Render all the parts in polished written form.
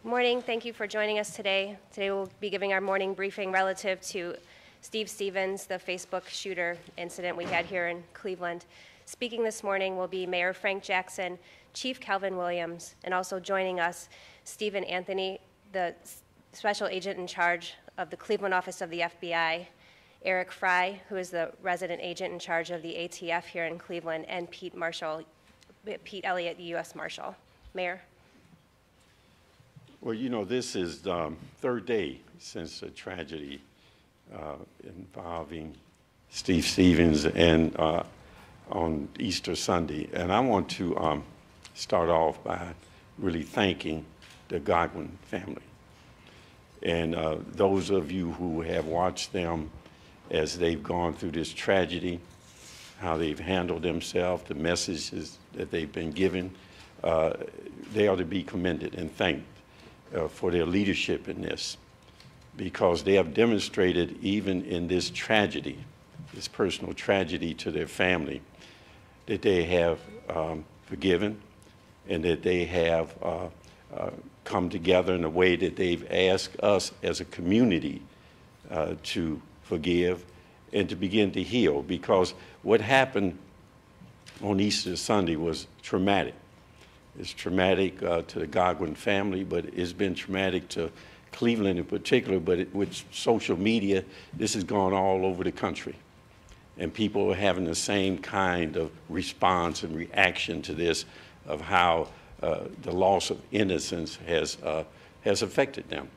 Morning. Thank you for joining us today. Today we'll be giving our morning briefing relative to Steve Stevens, the Facebook shooter incident we had here in Cleveland. Speaking this morning will be Mayor Frank Jackson, Chief Calvin Williams, and also joining us, Stephen Anthony, the Special Agent in charge of the Cleveland office of the FBI, Eric Fry, who is the resident agent in charge of the ATF here in Cleveland, and Pete Elliott, the U.S. Marshal. Mayor. Well, you know, this is the third day since a tragedy involving Steve Stevens and on Easter Sunday. And I want to start off by really thanking the Godwin family. And those of you who have watched them as they've gone through this tragedy, how they've handled themselves, the messages that they've been given, they ought to be commended and thanked for their leadership in this, because they have demonstrated even in this tragedy, this personal tragedy to their family, that they have forgiven and that they have come together in a way that they've asked us as a community to forgive and to begin to heal, because what happened on Easter Sunday was traumatic. It's traumatic to the Godwin family, but it's been traumatic to Cleveland in particular, but with social media, this has gone all over the country. And people are having the same kind of response and reaction to this, of how the loss of innocence has affected them.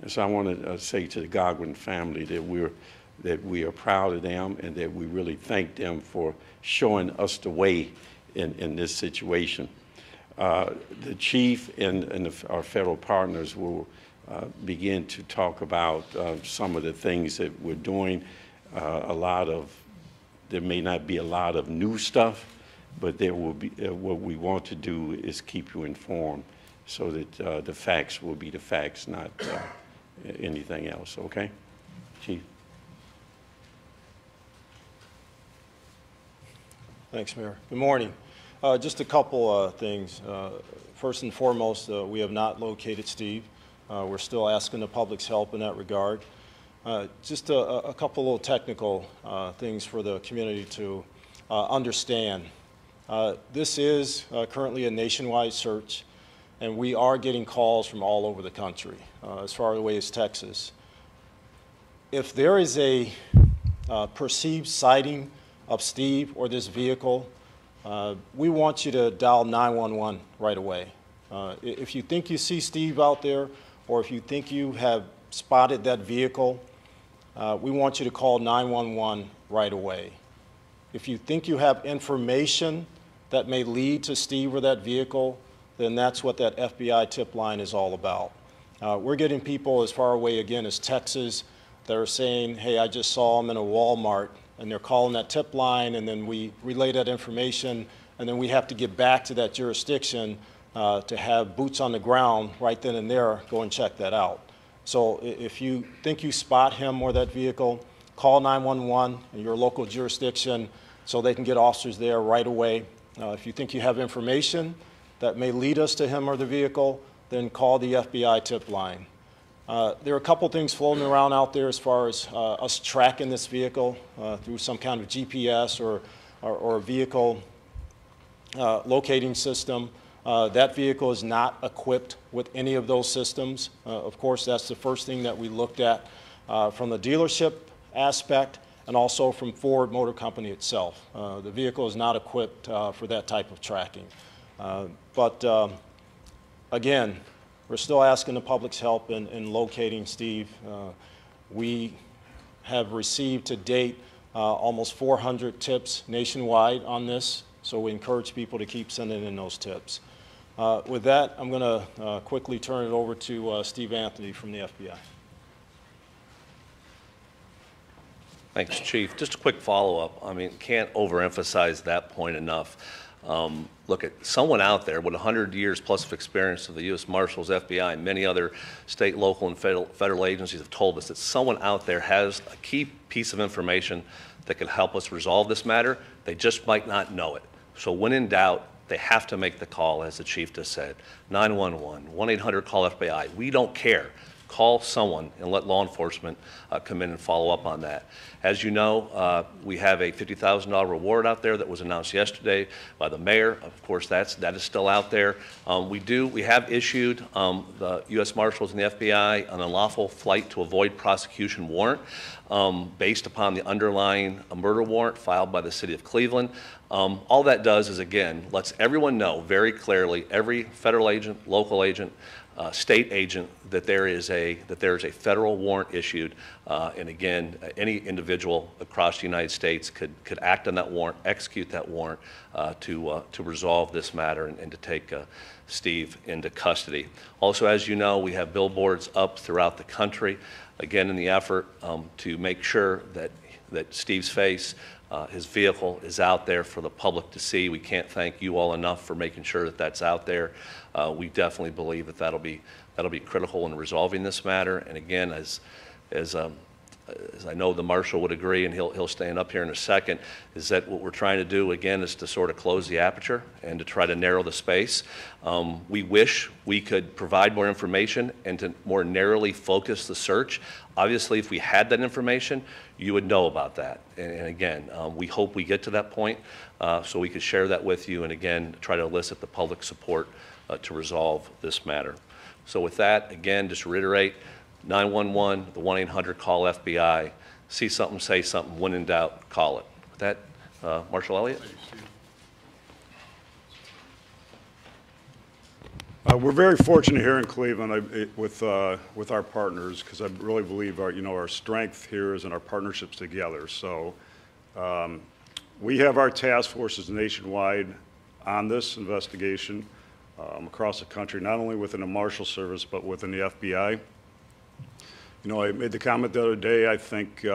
And so I want to say to the Godwin family that we are proud of them and that we really thank them for showing us the way in this situation. The chief and our federal partners will begin to talk about some of the things that we're doing. There may not be a lot of new stuff, but there will be, what we want to do is keep you informed so that the facts will be the facts, not anything else, okay? Chief. Thanks, Mayor. Good morning. Just a couple things. First and foremost, we have not located Steve. We're still asking the public's help in that regard. Just a couple little technical things for the community to understand. This is currently a nationwide search, and we are getting calls from all over the country, as far away as Texas. If there is a perceived sighting of Steve or this vehicle, we want you to dial 911 right away. If you think you see Steve out there, or if you think you have spotted that vehicle, we want you to call 911 right away. If you think you have information that may lead to Steve or that vehicle, then that's what that FBI tip line is all about. We're getting people as far away, again, as Texas that are saying, hey, I just saw him in a Walmart, and they're calling that tip line, and then we relay that information, and then we have to get back to that jurisdiction to have boots on the ground right then and there, go and check that out. So if you think you spot him or that vehicle, call 911 in your local jurisdiction so they can get officers there right away. If you think you have information that may lead us to him or the vehicle, then call the FBI tip line. There are a couple things floating around out there as far as us tracking this vehicle through some kind of GPS or vehicle locating system. That vehicle is not equipped with any of those systems. Of course, that's the first thing that we looked at from the dealership aspect and also from Ford Motor Company itself. The vehicle is not equipped for that type of tracking. Again, we're still asking the public's help in locating Steve. We have received to date almost 400 tips nationwide on this, so we encourage people to keep sending in those tips. With that, I'm going to quickly turn it over to Steve Anthony from the FBI. Thanks, Chief. Just a quick follow-up. I mean, can't overemphasize that point enough. Look, at someone out there with 100 years plus of experience of the U.S. Marshals, FBI, and many other state, local, and federal agencies have told us that someone out there has a key piece of information that can help us resolve this matter. They just might not know it. So when in doubt, they have to make the call, as the chief just said. 911, 1-800-CALL-FBI. We don't care. Call someone and let law enforcement come in and follow up on that. As you know, we have a $50,000 reward out there that was announced yesterday by the mayor. Of course, that is still out there. We have issued the U.S. Marshals and the FBI an unlawful flight to avoid prosecution warrant based upon the underlying murder warrant filed by the city of Cleveland. All that does is, again, lets everyone know very clearly, every federal agent, local agent, state agent, that there is a federal warrant issued, and again, any individual across the United States could act on that warrant, execute that warrant to resolve this matter and to take Steve into custody. Also, as you know, we have billboards up throughout the country, again in the effort to make sure that Steve's face, his vehicle, is out there for the public to see. We can't thank you all enough for making sure that that's out there. We definitely believe that that'll be critical in resolving this matter. And again, as I know the marshal would agree, and he'll stand up here in a second, is that what we're trying to do again is to sort of close the aperture and to try to narrow the space. We wish we could provide more information and to more narrowly focus the search. Obviously, if we had that information, you would know about that. And again, we hope we get to that point so we could share that with you and again, try to elicit the public support to resolve this matter. So with that, again, just to reiterate, 911, the 1-800-CALL-FBI. See something, say something. When in doubt, call it. With that, Marshal Elliott. We're very fortunate here in Cleveland with our partners, because I really believe our strength here is in our partnerships together. So we have our task forces nationwide on this investigation across the country, not only within the Marshal Service but within the FBI. I made the comment the other day, I think we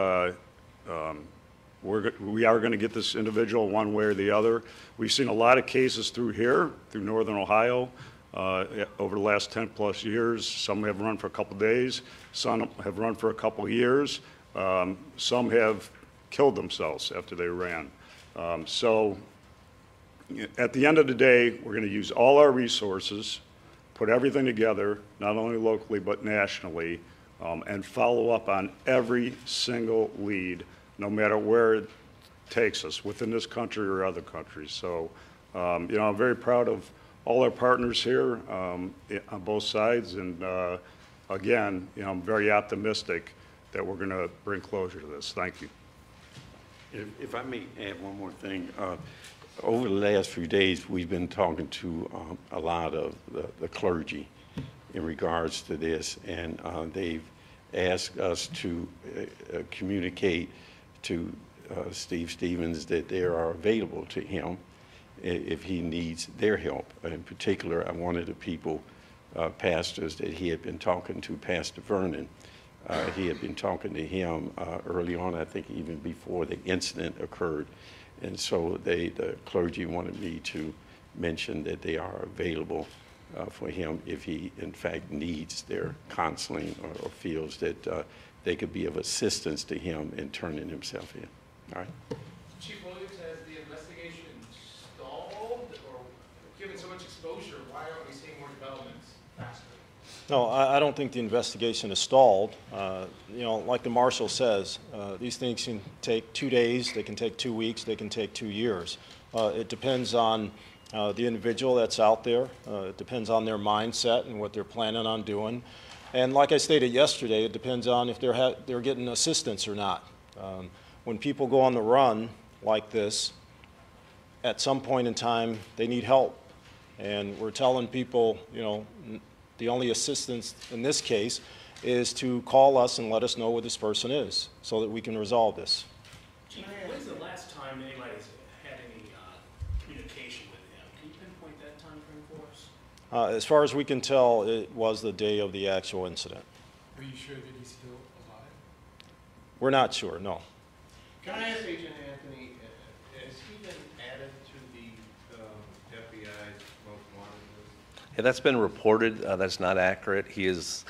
are going to get this individual one way or the other. We've seen a lot of cases through here, through Northern Ohio, over the last 10+ years. Some have run for a couple days, some have run for a couple years, some have killed themselves after they ran. So at the end of the day, we're going to use all our resources, put everything together, not only locally but nationally, and follow up on every single lead, no matter where it takes us, within this country or other countries. So, I'm very proud of all our partners here on both sides, and again, I'm very optimistic that we're going to bring closure to this. Thank you. If I may add one more thing. Over the last few days, we've been talking to a lot of the clergy in regards to this, and they've asked us to communicate to Steve Stevens that they are available to him if he needs their help. In particular, one of the people, pastors that he had been talking to, Pastor Vernon, he had been talking to him early on, I think even before the incident occurred. And so the clergy wanted me to mention that they are available for him if he, in fact, needs their counseling or feels that they could be of assistance to him in turning himself in. All right. Chief Williams, has the investigation stalled, or given so much exposure, why aren't we seeing more developments faster? No, I don't think the investigation is stalled. Like the marshal says, these things can take 2 days, they can take 2 weeks, they can take 2 years. It depends on the individual that's out there. It depends on their mindset and what they're planning on doing. And like I stated yesterday, it depends on if they're getting assistance or not. When people go on the run like this, at some point in time, they need help. And we're telling people, the only assistance in this case is to call us and let us know where this person is so that we can resolve this. Chief, when's the last time anybody's had any communication with him? Can you pinpoint that time frame for us? As far as we can tell, it was the day of the actual incident. Are you sure that he's still alive? We're not sure, no. Can I ask Agent Anthony, has he been added to the FBI's most wanted list? Yeah, that's been reported. That's not accurate. He is,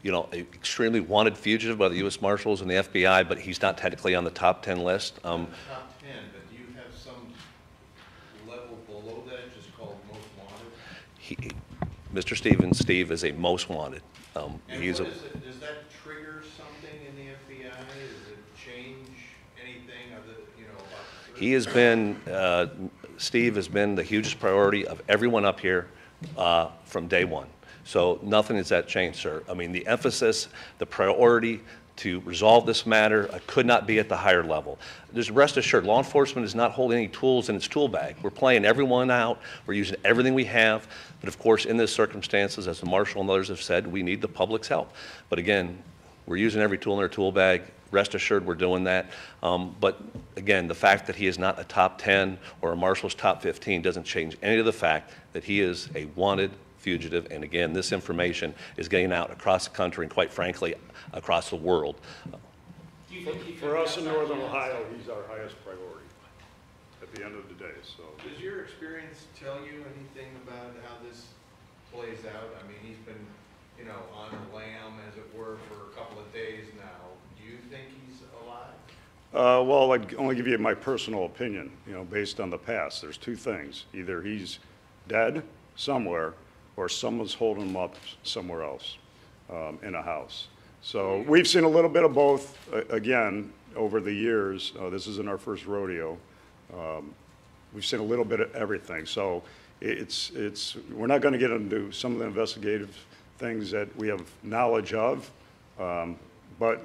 an extremely wanted fugitive by the U.S. Marshals and the FBI, but he's not technically on the top 10 list. Top 10, but do you have some level below that, just Mr. Stevens, Steve is a most wanted. And He's what a, is it, does that trigger something in the FBI? Does it change anything of the, you know, about the he has been, Steve has been the hugest priority of everyone up here from day one. So nothing has that changed, sir. I mean, the emphasis, the priority to resolve this matter could not be at the higher level. Just rest assured, law enforcement is not holding any tools in its tool bag. We're playing everyone out. We're using everything we have. But of course, in these circumstances, as the marshal and others have said, we need the public's help. But again, we're using every tool in our tool bag. Rest assured we're doing that. But again, the fact that he is not a top 10 or a marshal's top 15 doesn't change any of the fact that he is a wanted fugitive. And again, this information is getting out across the country and quite frankly, across the world. Do you think he could For be us in outside Northern the United Ohio, States? he's our highest priority at the end of the day, so. Does your experience tell you anything about how this plays out? I mean, he's been, you know, on the lam, as it were, for a couple of days now. Do you think he's alive? Well, I'd only give you my personal opinion, you know, based on the past. There's two things. Either he's dead somewhere, or someone's holding him up somewhere else in a house. So we've seen a little bit of both, again, over the years. This isn't our first rodeo. We've seen a little bit of everything. So we're not going to get into some of the investigative things that we have knowledge of, but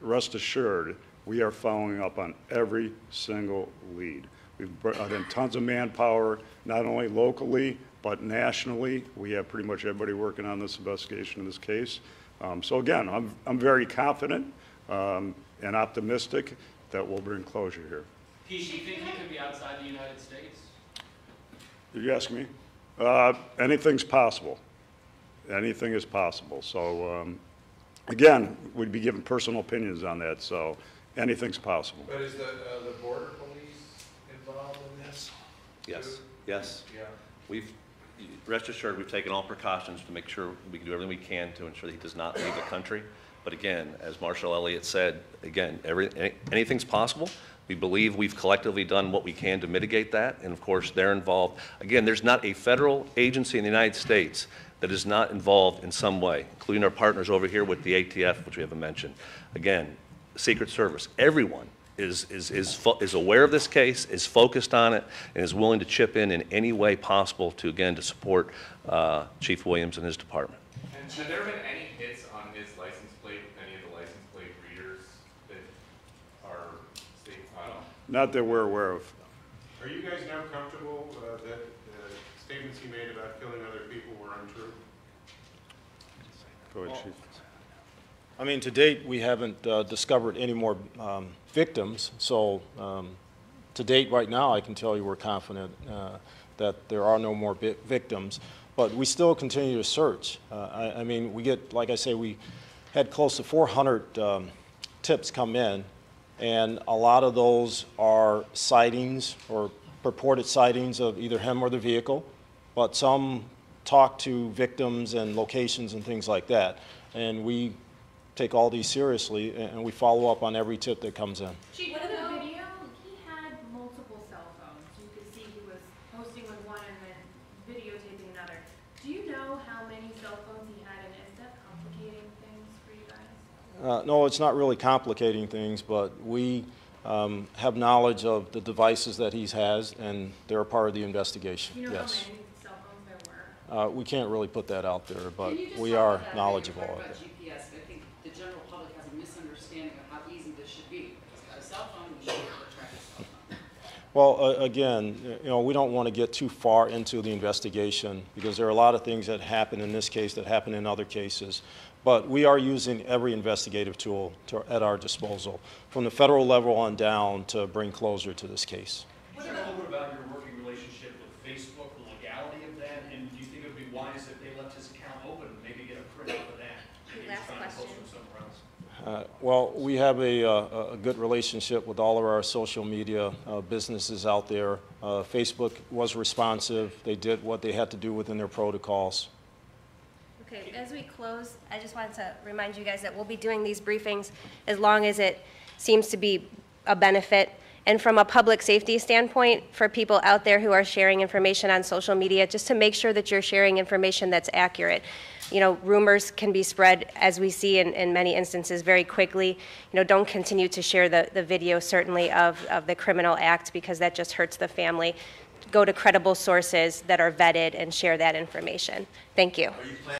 rest assured, we are following up on every single lead. We've brought in tons of manpower, not only locally, but nationally. We have pretty much everybody working on this investigation in this case. So again, I'm very confident and optimistic that we'll bring closure here. Do you think he could be outside the United States? Did you ask me? Anything's possible. Anything is possible. So again, we'd be giving personal opinions on that, so anything's possible. But is the border police involved in this? Yes, too? yes. Yeah. Rest assured, we've taken all precautions to make sure we can do everything we can to ensure that he does not leave the country. But again, as Marshal Elliott said, again, anything's possible. We believe we've collectively done what we can to mitigate that, and of course, they're involved. Again, there's not a federal agency in the United States that is not involved in some way, including our partners over here with the ATF, which we haven't mentioned. Again, Secret Service, everyone is aware of this case, is focused on it, and is willing to chip in any way possible to, again, to support Chief Williams and his department. And have there been any hits on his license plate, any of the license plate readers that are state? Not that we're aware of. Are you guys now comfortable that the statements he made about killing other people were untrue? Go ahead, Chief. I mean, to date, we haven't discovered any more victims. So to date, right now, I can tell you we're confident that there are no more victims. But we still continue to search. I mean, we get, like I say, we had close to 400 tips come in, and a lot of those are sightings or purported sightings of either him or the vehicle. But some talk to victims and locations and things like that. And we take all these seriously, and we follow up on every tip that comes in. Chief, in the video, he had multiple cell phones. You could see he was posting with one and then videotaping another. Do you know how many cell phones he had, and is that complicating things for you guys? No, it's not really complicating things, but we have knowledge of the devices that he has, and they're a part of the investigation. Do you know Yes. how many cell phones there were? We can't really put that out there, but Can you just we talk are about that knowledgeable video of about it. GPS? I think the general public has a misunderstanding of how easy this should be. He's got a cell phone, we should be able to track his cell phone. Well, again, you know, we don't want to get too far into the investigation because there are a lot of things that happen in this case that happen in other cases. But we are using every investigative tool at our disposal, from the federal level on down, to bring closure to this case. Share a little bit about your working relationship with Facebook, the legality of that, and do you think it would be wise if they left his account open and maybe get a print out of that? Maybe Last trying to post question. them somewhere else. Well, we have a good relationship with all of our social media businesses out there. Facebook was responsive. They did what they had to do within their protocols. Okay, as we close, I just wanted to remind you guys that we'll be doing these briefings as long as it seems to be a benefit And from a public safety standpoint, for people out there who are sharing information on social media, just to make sure that you're sharing information that's accurate. Rumors can be spread, as we see in many instances, very quickly. Don't continue to share the video, certainly, of the criminal act, because that just hurts the family. Go to credible sources that are vetted and share that information. Thank you.